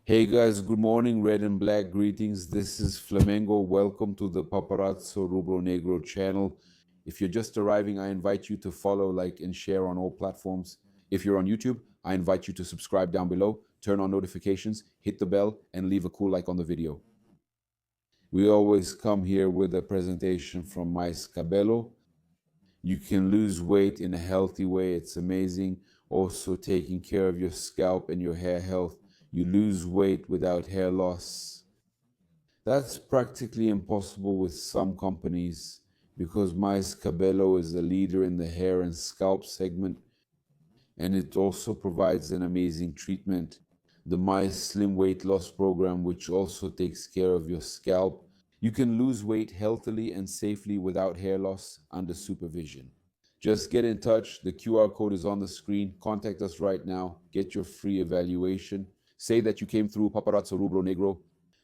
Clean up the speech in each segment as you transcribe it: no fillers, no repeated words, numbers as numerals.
Hey guys, good morning, red and black greetings. This is Flamengo. Welcome to the Paparazzo Rubro-Negro channel. If you're just arriving, I invite you to follow, like, and share on all platforms. If you're on YouTube, I invite you to subscribe down below, turn on notifications, hit the bell, and leave a cool like on the video. We always come here with a presentation from Mais Cabello. You can lose weight in a healthy way. It's amazing. Also taking care of your scalp and your hair health. You lose weight without hair loss. That's practically impossible with some companies because Mais Cabello is a leader in the hair and scalp segment, and it also provides an amazing treatment. The Mais Slim Weight Loss Program, which also takes care of your scalp. You can lose weight healthily and safely without hair loss under supervision. Just get in touch. The QR code is on the screen. Contact us right now. Get your free evaluation. Say that you came through Paparazzo Rubro-Negro.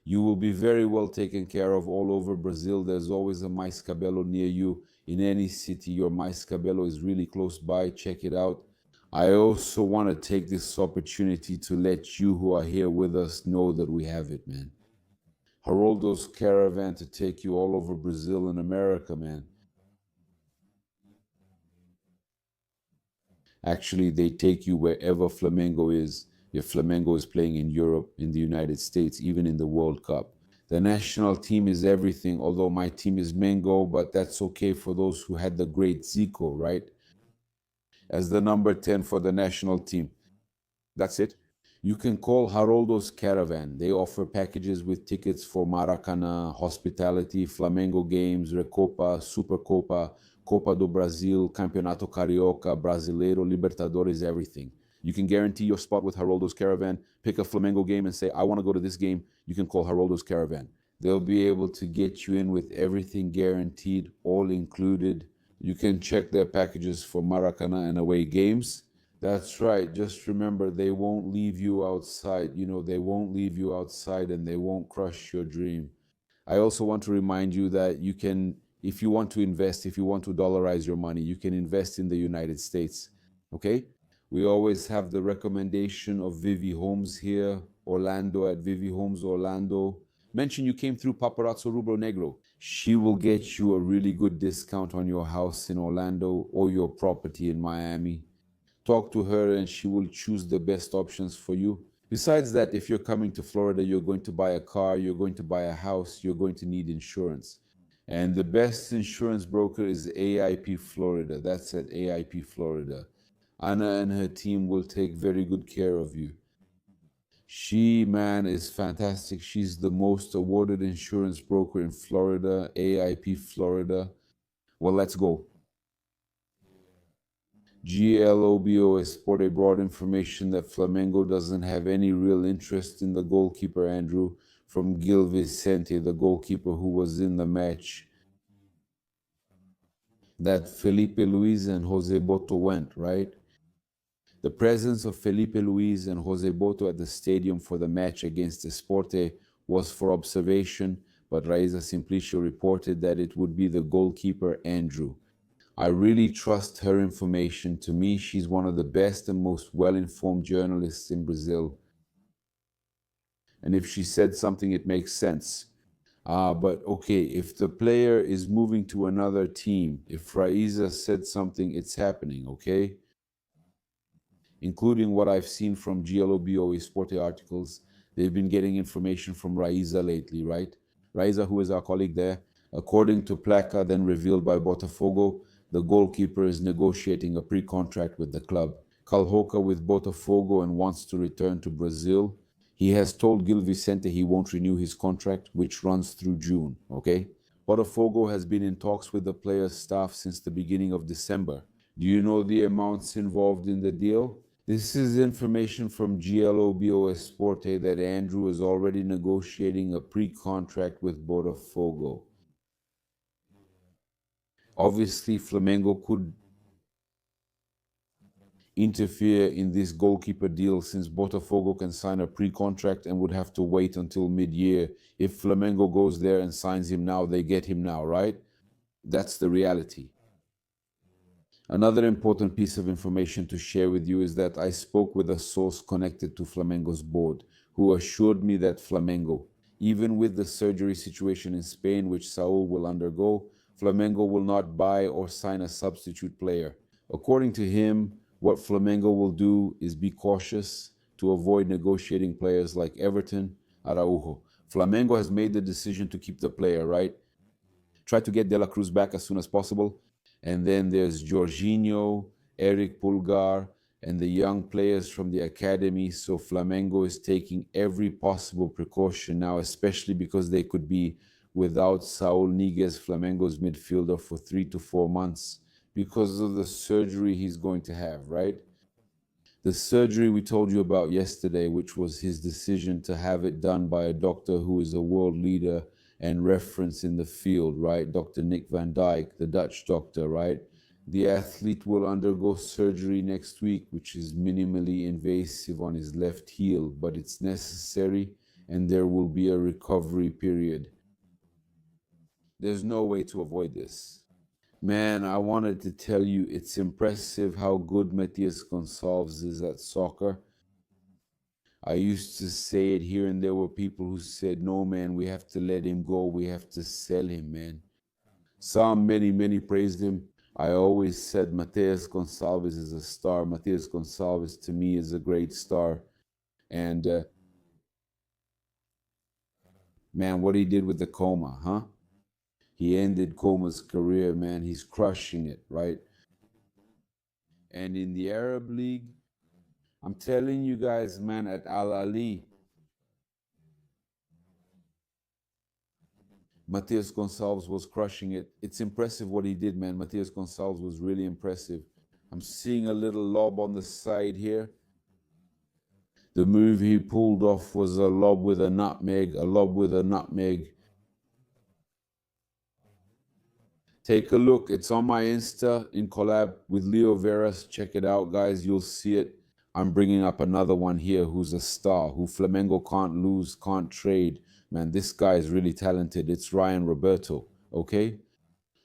You will be very well taken care of all over Brazil. There's always a Mais Cabello near you. In any city, your Mais Cabello is really close by. Check it out. I also want to take this opportunity to let you who are here with us know that we have it, man. Haroldo's Caravan to take you all over Brazil and America, man. Actually, they take you wherever Flamengo is. If Flamengo is playing in Europe, in the United States, even in the World Cup. The national team is everything, although my team is Mengo, but that's okay for those who had the great Zico, right? As the number 10 for the national team. That's it. You can call Haroldo's Caravan. They offer packages with tickets for Maracanã, hospitality, Flamengo games, Recopa, Supercopa, Copa do Brasil, Campeonato Carioca, Brasileiro, Libertadores, everything. You can guarantee your spot with Haroldo's Caravan. Pick a Flamengo game and say, I want to go to this game. You can call Haroldo's Caravan. They'll be able to get you in with everything guaranteed, all included. You can check their packages for Maracanã and away games. That's right. Just remember, they won't leave you outside. They won't leave you outside and they won't crush your dream. I also want to remind you that you can, if you want to invest, if you want to dollarize your money, you can invest in the United States. Okay? We always have the recommendation of Vivi Homes here, Orlando at Vivi Homes Orlando. Mention you came through Paparazzo Rubro-Negro. She will get you a really good discount on your house in Orlando or your property in Miami. Talk to her and she will choose the best options for you. Besides that, if you're coming to Florida, you're going to buy a car, you're going to buy a house, you're going to need insurance. And the best insurance broker is AIP Florida. That's at AIP Florida. Anna and her team will take very good care of you. She, man, is fantastic. She's the most awarded insurance broker in Florida, AIP Florida. Well, let's go. Globo Esporte brought information that Flamengo doesn't have any real interest in the goalkeeper, Andrew, from Gil Vicente, the goalkeeper who was in the match. That Felipe Luis and Jose Boto went, right? The presence of Felipe Luis and Jose Boto at the stadium for the match against Esporte was for observation, but Raíza Simplicio reported that it would be the goalkeeper, Andrew. I really trust her information. To me, she's one of the best and most well-informed journalists in Brazil. And if she said something, it makes sense. But okay, if the player is moving to another team, if Raíza said something, it's happening, okay? Including what I've seen from Globo Esporte articles, they've been getting information from Raíza lately, right? Raíza, who is our colleague there, according to Placa, then revealed by Botafogo, the goalkeeper is negotiating a pre-contract with the club. Calhoca with Botafogo and wants to return to Brazil. He has told Gil Vicente he won't renew his contract, which runs through June, okay? Botafogo has been in talks with the player's staff since the beginning of December. Do you know the amounts involved in the deal? This is information from Globo Esporte that Andrew is already negotiating a pre-contract with Botafogo. Obviously, Flamengo could interfere in this goalkeeper deal since Botafogo can sign a pre-contract and would have to wait until mid-year. If Flamengo goes there and signs him now, they get him now, right? That's the reality. Another important piece of information to share with you is that I spoke with a source connected to Flamengo's board who assured me that Flamengo, even with the surgery situation in Spain, which Saul will undergo, Flamengo will not buy or sign a substitute player. According to him, what Flamengo will do is be cautious to avoid negotiating players like Everton, Araujo. Flamengo has made the decision to keep the player, right? Try to get De La Cruz back as soon as possible. And then there's Jorginho, Eric Pulgar, and the young players from the academy. So Flamengo is taking every possible precaution now, especially because they could be without Saul Niguez, Flamengo's midfielder, for 3 to 4 months because of the surgery he's going to have, right? The surgery we told you about yesterday, which was his decision to have it done by a doctor who is a world leader and reference in the field, right? Dr. Nick van Dijk, the Dutch doctor, right? The athlete will undergo surgery next week, which is minimally invasive on his left heel, but it's necessary and there will be a recovery period. There's no way to avoid this. Man, I wanted to tell you it's impressive how good Matheus Gonçalves is at soccer. I used to say it here, and there were people who said, no, man, we have to let him go. We have to sell him, man. Some, many praised him. I always said Matheus Gonçalves is a star. Matheus Gonçalves, to me, is a great star. And, man, what he did with the coma, huh? He ended Coma's career, man. He's crushing it, right? And in the Arab League, I'm telling you guys, man, at Al Ali, Matheus Gonçalves was crushing it. It's impressive what he did, man. Matheus Gonçalves was really impressive. I'm seeing a little lob on the side here. The move he pulled off was a lob with a nutmeg, a lob with a nutmeg. Take a look. It's on my Insta in collab with Leo Veras. Check it out, guys. You'll see it. I'm bringing up another one here who's a star, who Flamengo can't lose, can't trade. Man, this guy is really talented. It's Ryan Roberto, okay?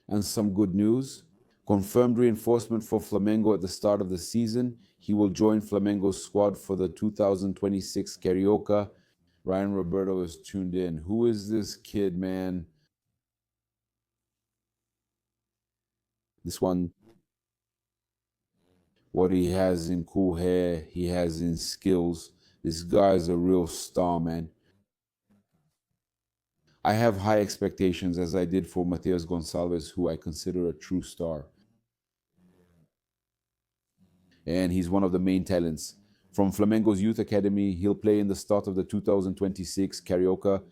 And some good news. Confirmed reinforcement for Flamengo at the start of the season. He will join Flamengo's squad for the 2026 Carioca. Ryan Roberto is tuned in. Who is this kid, man? This one, what he has in cool hair, he has in skills. This guy's a real star, man. I have high expectations, as I did for Matheus Gonçalves, who I consider a true star. And he's one of the main talents. From Flamengo's youth academy, he'll play in the start of the 2026 Carioca.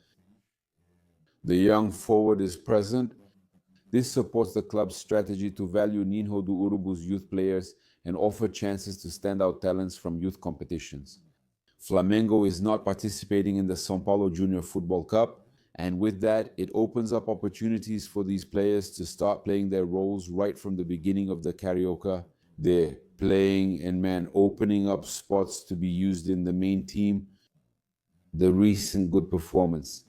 The young forward is present. This supports the club's strategy to value Ninho do Urubu's youth players and offer chances to standout talents from youth competitions. Flamengo is not participating in the São Paulo Junior Football Cup, and with that, it opens up opportunities for these players to start playing their roles right from the beginning of the Carioca. They're playing and, man, opening up spots to be used in the main team. The recent good performance.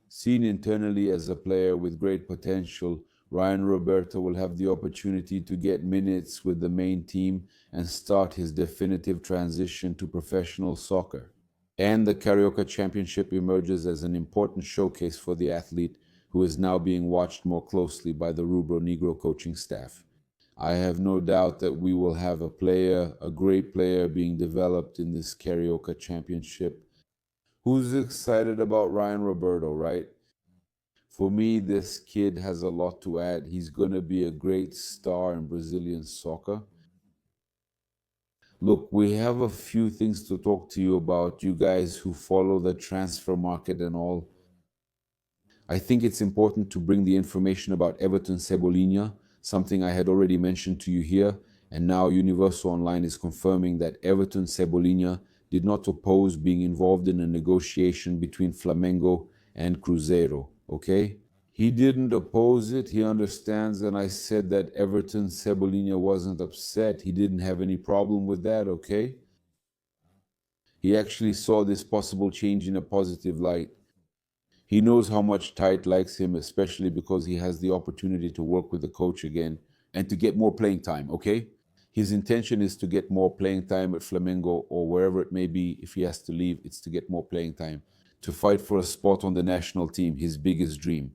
Seen internally as a player with great potential, Ryan Roberto will have the opportunity to get minutes with the main team and start his definitive transition to professional soccer. And the Carioca Championship emerges as an important showcase for the athlete, who is now being watched more closely by the Rubro-Negro coaching staff. I have no doubt that we will have a player, a great player, being developed in this Carioca Championship. Who's excited about Ryan Roberto, right? For me, this kid has a lot to add. He's going to be a great star in Brazilian soccer. Look, we have a few things to talk to you about, you guys who follow the transfer market and all. I think it's important to bring the information about Everton Cebolinha, something I had already mentioned to you here, and now Universal Online is confirming that Everton Cebolinha did not oppose being involved in a negotiation between Flamengo and Cruzeiro, okay? He didn't oppose it, he understands, and I said that Everton Cebolinha wasn't upset. He didn't have any problem with that, okay? He actually saw this possible change in a positive light. He knows how much Tite likes him, especially because he has the opportunity to work with the coach again and to get more playing time, okay? His intention is to get more playing time at Flamengo or wherever it may be. If he has to leave, it's to get more playing time, to fight for a spot on the national team, his biggest dream.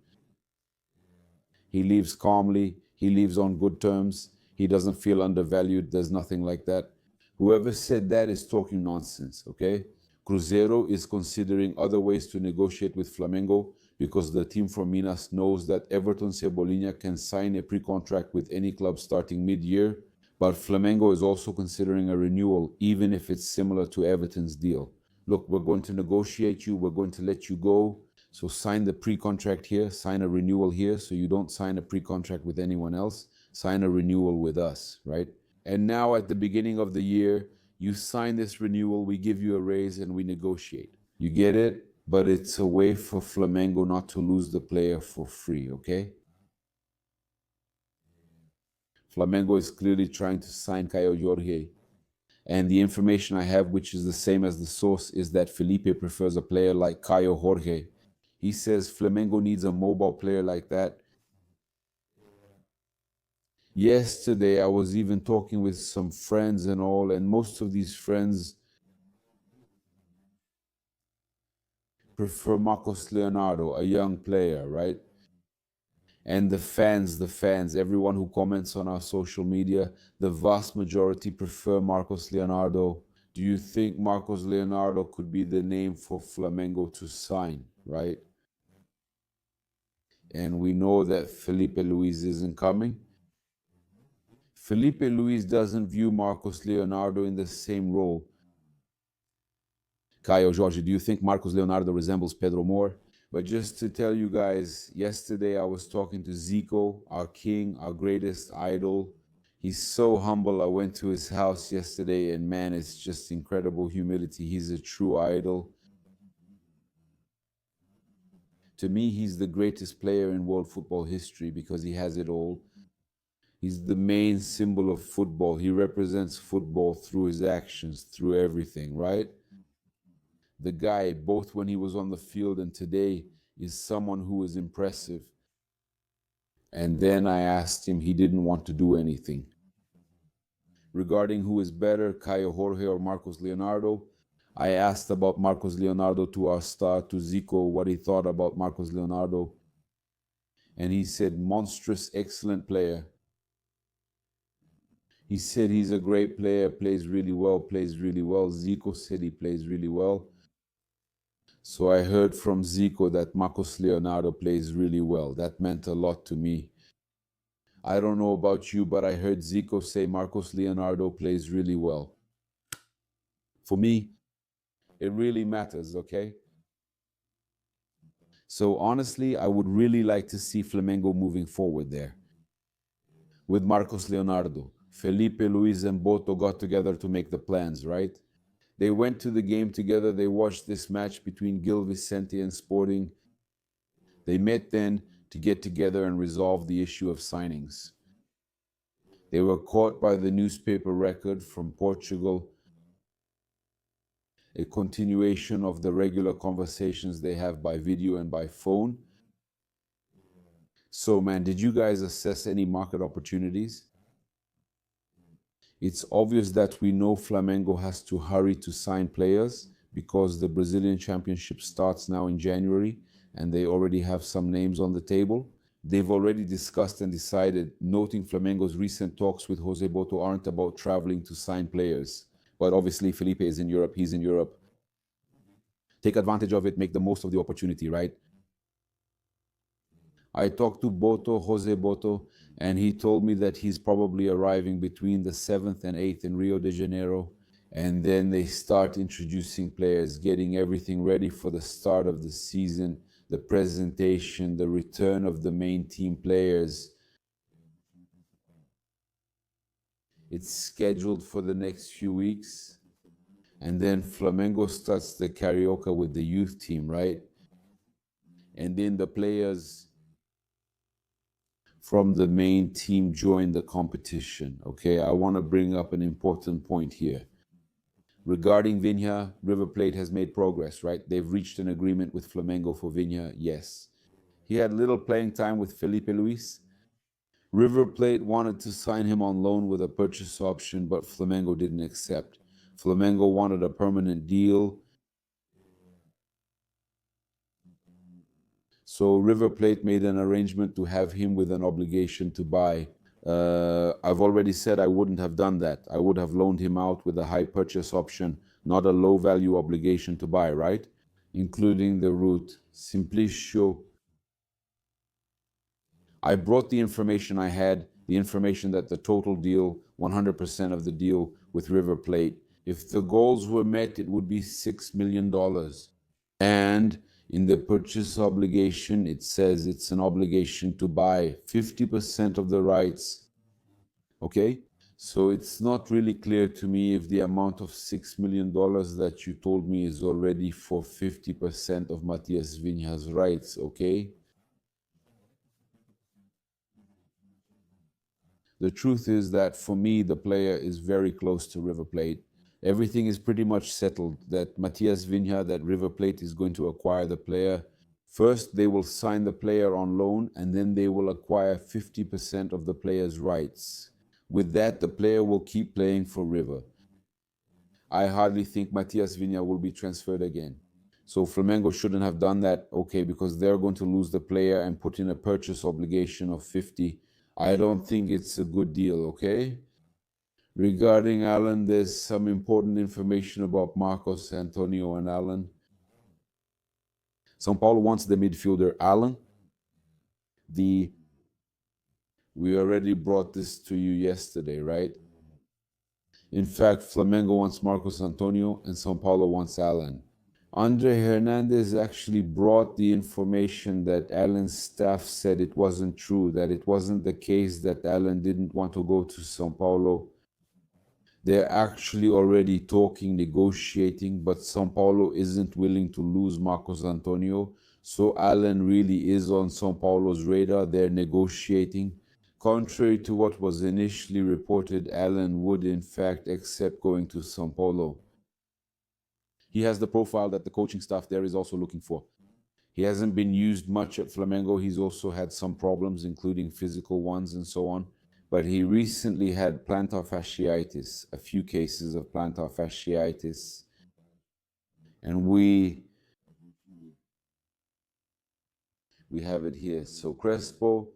He leaves calmly, he leaves on good terms, he doesn't feel undervalued, there's nothing like that. Whoever said that is talking nonsense, okay? Cruzeiro is considering other ways to negotiate with Flamengo because the team from Minas knows that Everton Cebolinha can sign a pre-contract with any club starting mid-year, but Flamengo is also considering a renewal, even if it's similar to Everton's deal. Look, we're going to negotiate you, we're going to let you go, so sign the pre-contract here, sign a renewal here, so you don't sign a pre-contract with anyone else, sign a renewal with us, right? And now at the beginning of the year, you sign this renewal, we give you a raise and we negotiate. You get it? But it's a way for Flamengo not to lose the player for free, okay? Flamengo is clearly trying to sign Kaio Jorge. And the information I have, which is the same as the source, is that Felipe prefers a player like Kaio Jorge. He says Flamengo needs a mobile player like that. Yesterday, I was even talking with some friends and all, and most of these friends prefer Marcos Leonardo, a young player, right? And the fans, everyone who comments on our social media, the vast majority prefer Marcos Leonardo. Do you think Marcos Leonardo could be the name for Flamengo to sign, right? And we know that Felipe Luis isn't coming. Felipe Luis doesn't view Marcos Leonardo in the same role. Kaio, Jorge, do you think Marcos Leonardo resembles Pedro more? But just to tell you guys, yesterday I was talking to Zico, our king, our greatest idol. He's so humble. I went to his house yesterday, and man, it's just incredible humility. He's a true idol. To me, he's the greatest player in world football history because he has it all. He's the main symbol of football. He represents football through his actions, through everything, right? The guy, both when he was on the field and today, is someone who is impressive. And then I asked him, he didn't want to do anything. Regarding who is better, Kaio Jorge or Marcos Leonardo, I asked about Marcos Leonardo to our star, to Zico, what he thought about Marcos Leonardo. And he said, monstrous, excellent player. He said he's a great player, plays really well, plays really well. Zico said he plays really well. So I heard from Zico that Marcos Leonardo plays really well. That meant a lot to me. I don't know about you, but I heard Zico say Marcos Leonardo plays really well. For me, it really matters, okay? So honestly, I would really like to see Flamengo moving forward there. With Marcos Leonardo, Felipe, Luis, and Boto got together to make the plans, right? They went to the game together. They watched this match between Gil Vicente and Sporting. They met then to get together and resolve the issue of signings. They were caught by the newspaper record from Portugal, a continuation of the regular conversations they have by video and by phone. So, man, did you guys assess any market opportunities? It's obvious that we know Flamengo has to hurry to sign players because the Brazilian Championship starts now in January and they already have some names on the table. They've already discussed and decided, noting Flamengo's recent talks with Jose Boto aren't about traveling to sign players. But obviously, Felipe is in Europe, he's in Europe. Take advantage of it, make the most of the opportunity, right? I talked to Boto, Jose Boto, and he told me that he's probably arriving between the 7th and 8th in Rio de Janeiro. And then they start introducing players, getting everything ready for the start of the season, the presentation, the return of the main team players. It's scheduled for the next few weeks. And then Flamengo starts the Carioca with the youth team, right? And then the players from the main team join the competition, okay? I want to bring up an important point here. Regarding Vinha, River Plate has made progress, right? They've reached an agreement with Flamengo for Vinha, yes. He had little playing time with Felipe Luis. River Plate wanted to sign him on loan with a purchase option, but Flamengo didn't accept. Flamengo wanted a permanent deal. So River Plate made an arrangement to have him with an obligation to buy. I've already said I wouldn't have done that. I would have loaned him out with a high purchase option, not a low value obligation to buy, right? Including the route. Simplicio. I brought the information I had, the information that the total deal, 100% of the deal with River Plate, if the goals were met, it would be $6 million. And in the purchase obligation, it says it's an obligation to buy 50% of the rights. Okay? So it's not really clear to me if the amount of $6 million that you told me is already for 50% of Matheus Vinha's rights, okay? The truth is that for me, the player is very close to River Plate. Everything is pretty much settled that Matheus Vinha, that River Plate is going to acquire the player. First, they will sign the player on loan, and then they will acquire 50% of the player's rights. With that, the player will keep playing for River. I hardly think Matheus Vinha will be transferred again. So Flamengo shouldn't have done that, okay, because they're going to lose the player and put in a purchase obligation of 50. I don't think it's a good deal, okay? Regarding Alan, there's some important information about Marcos Antonio and Alan. São Paulo wants the midfielder Alan. We already brought this to you yesterday, right? In fact, Flamengo wants Marcos Antonio and São Paulo wants Alan. Andre Hernandez actually brought the information that Alan's staff said it wasn't true, that it wasn't the case that Alan didn't want to go to São Paulo. They're actually already talking, negotiating, but São Paulo isn't willing to lose Marcos Antonio. So Alan really is on São Paulo's radar. They're negotiating. Contrary to what was initially reported, Alan would in fact accept going to São Paulo. He has the profile that the coaching staff there is also looking for. He hasn't been used much at Flamengo. He's also had some problems, including physical ones and so on. But he recently had plantar fasciitis, a few cases of plantar fasciitis. And we have it here. So Crespo,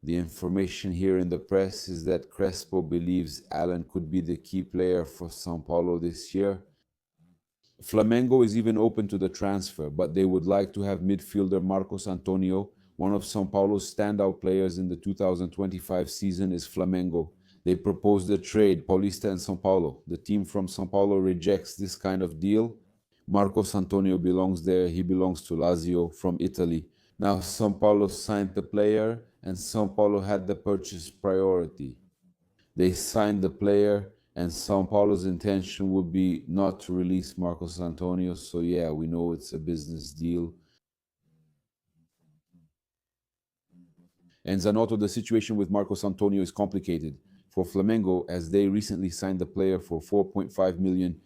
the information here in the press is that Crespo believes Alan could be the key player for São Paulo this year. Flamengo is even open to the transfer, but they would like to have midfielder Marcos Antonio. One of São Paulo's standout players in the 2025 season is Flamengo. They proposed a trade, Paulista and São Paulo. The team from São Paulo rejects this kind of deal. Marcos Antonio belongs there. He belongs to Lazio from Italy. Now, São Paulo signed the player, and São Paulo had the purchase priority. They signed the player, and São Paulo's intention would be not to release Marcos Antonio. So yeah, we know it's a business deal. And Zanotto, the situation with Marcos Antonio is complicated for Flamengo, as they recently signed the player for 4.5 million.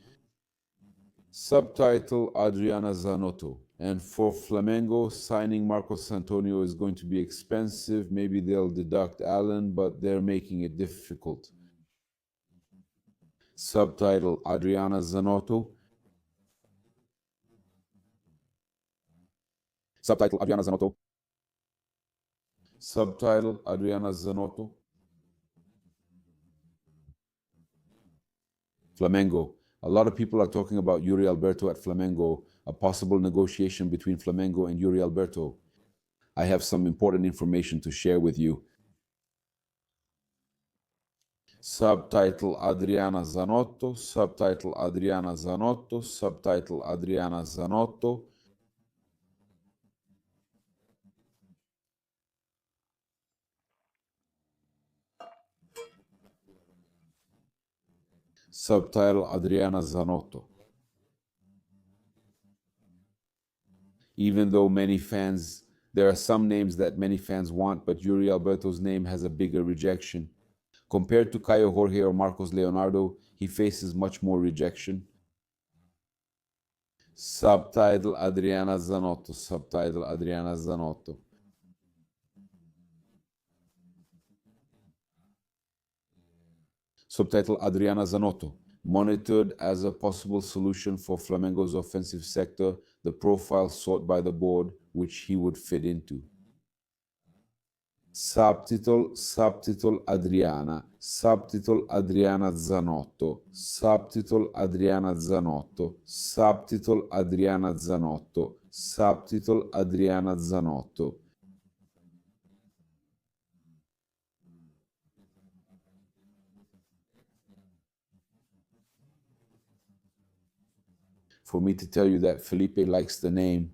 Subtitle Adriana Zanotto. And for Flamengo, signing Marcos Antonio is going to be expensive. Maybe they'll deduct Alan, but they're making it difficult. Subtitle Adriana Zanotto. Subtitle Adriana Zanotto. Subtitle Adriana Zanotto. Flamengo. A lot of people are talking about Yuri Alberto at Flamengo, a possible negotiation between Flamengo and Yuri Alberto. I have some important information to share with you. Subtitle Adriana Zanotto, subtitle Adriana Zanotto, subtitle Adriana Zanotto. Subtitle Adriana Zanotto. Even though there are some names that many fans want, but Yuri Alberto's name has a bigger rejection. Compared to Kaio, Jorge, or Marcos Leonardo, he faces much more rejection. Subtitle Adriana Zanotto, subtitle Adriana Zanotto. Subtitle Adriana Zanotto. Monitored as a possible solution for Flamengo's offensive sector, the profile sought by the board, which he would fit into. Subtitle Adriana Zanotto, subtitle Adriana Zanotto, subtitle Adriana Zanotto, subtitle Adriana Zanotto. For me to tell you that Felipe likes the name,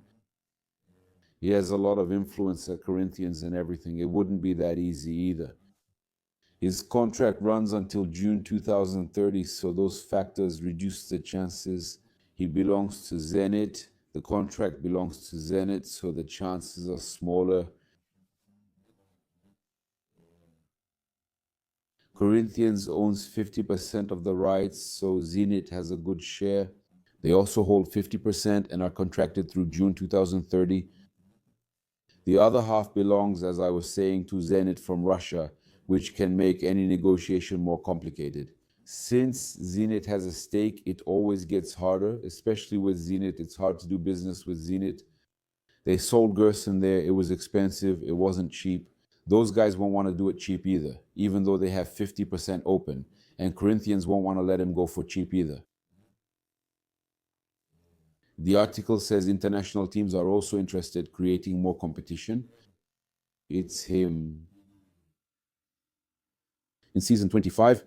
he has a lot of influence at Corinthians and everything. It wouldn't be that easy either. His contract runs until June 2030, so those factors reduce the chances. He belongs to Zenit. The contract belongs to Zenit, so the chances are smaller. Corinthians owns 50% of the rights, so Zenit has a good share. They also hold 50% and are contracted through June 2030. The other half belongs, as I was saying, to Zenit from Russia, which can make any negotiation more complicated. Since Zenit has a stake, it always gets harder, especially with Zenit. It's hard to do business with Zenit. They sold Gerson there. It was expensive. It wasn't cheap. Those guys won't want to do it cheap either, even though they have 50% open. And Corinthians won't want to let him go for cheap either. The article says international teams are also interested, creating more competition. It's him. In season 25,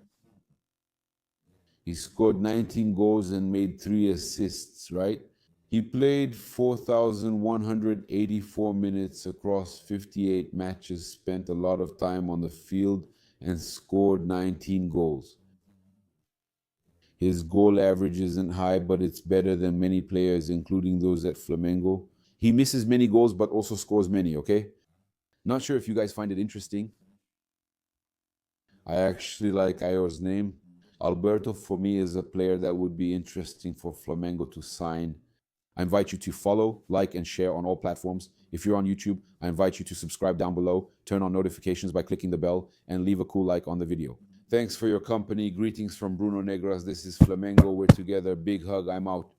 he scored 19 goals and made 3 assists, right? He played 4,184 minutes across 58 matches, spent a lot of time on the field, and scored 19 goals. His goal average isn't high, but it's better than many players, including those at Flamengo. He misses many goals, but also scores many, okay? Not sure if you guys find it interesting. I actually like Kaio's name. Alberto, for me, is a player that would be interesting for Flamengo to sign. I invite you to follow, like, and share on all platforms. If you're on YouTube, I invite you to subscribe down below, turn on notifications by clicking the bell, and leave a cool like on the video. Thanks for your company. Greetings from Bruno Negras. This is Flamengo. We're together. Big hug. I'm out.